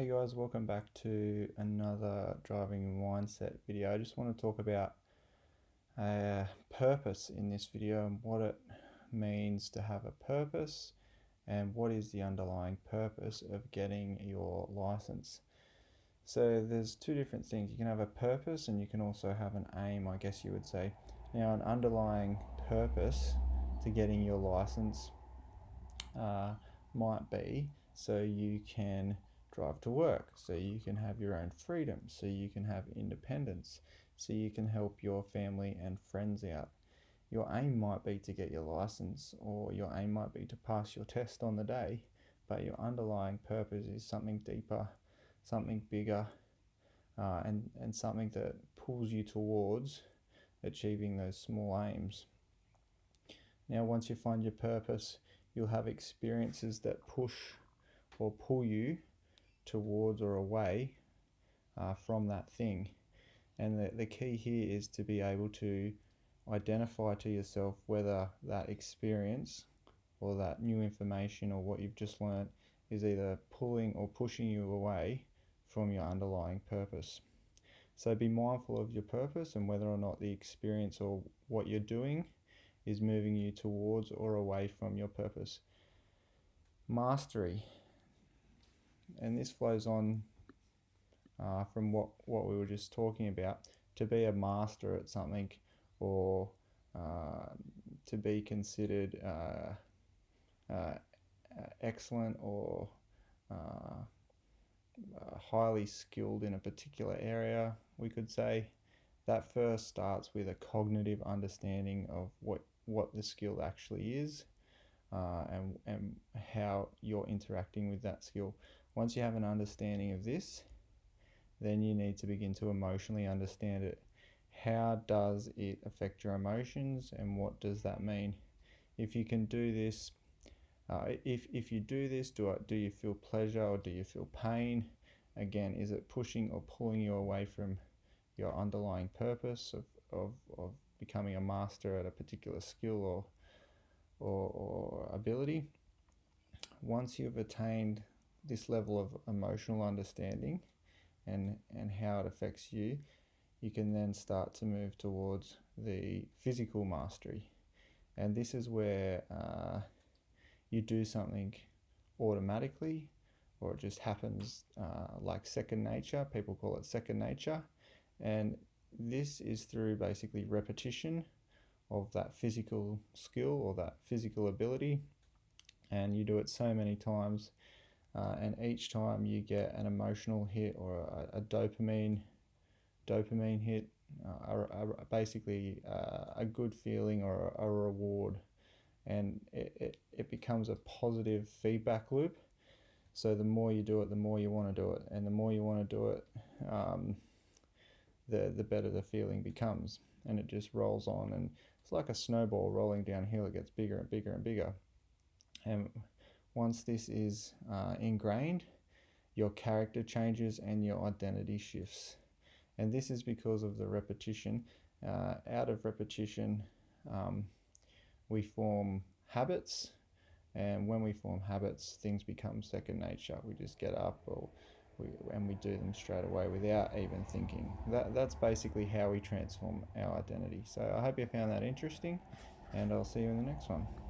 Hey guys, welcome back to another driving mindset video. I just want to talk about purpose in this video and what it means to have a purpose and what is the underlying purpose of getting your license. So there's two different things. You can have a purpose and you can also have an aim, I guess you would say. Now, an underlying purpose to getting your license might be so you can drive to work, so you can have your own freedom, so you can have independence, so you can help your family and friends out. Your aim might be to get your license, or your aim might be to pass your test on the day, but your underlying purpose is something deeper, something bigger, and something that pulls you towards achieving those small aims. Now, once you find your purpose, you'll have experiences that push or pull you towards or away from that thing. And the key here is to be able to identify to yourself whether that experience or that new information or what you've just learned is either pulling or pushing you away from your underlying purpose. So be mindful of your purpose and whether or not the experience or what you're doing is moving you towards or away from your purpose. Mastery, and this flows on from what we were just talking about. To be a master at something, or to be considered excellent or highly skilled in a particular area, we could say, that first starts with a cognitive understanding of what the skill actually is, and how you're interacting with that skill. Once you have an understanding of this, then you need to begin to emotionally understand it. How does it affect your emotions, and what does that mean? If you can do this, if you do this, do you feel pleasure or do you feel pain? Again, is it pushing or pulling you away from your underlying purpose of becoming a master at a particular skill or ability? Once you've attained this level of emotional understanding and how it affects you, you can then start to move towards the physical mastery. And this is where you do something automatically, or it just happens like second nature. People call it second nature. And this is through basically repetition of that physical skill or that physical ability. And you do it so many times, and each time you get an emotional hit or a dopamine hit, basically a good feeling or a reward, and it becomes a positive feedback loop. So the more you do it, the more you want to do it, and the more you want to do it, the better the feeling becomes, and it just rolls on, and it's like a snowball rolling downhill. It gets bigger and bigger and bigger, and once this is ingrained, your character changes and your identity shifts. And this is because of the repetition. Out of repetition, we form habits, and when we form habits, things become second nature. We just get up, and we do them straight away without even thinking. That's basically how we transform our identity. So I hope you found that interesting, and I'll see you in the next one.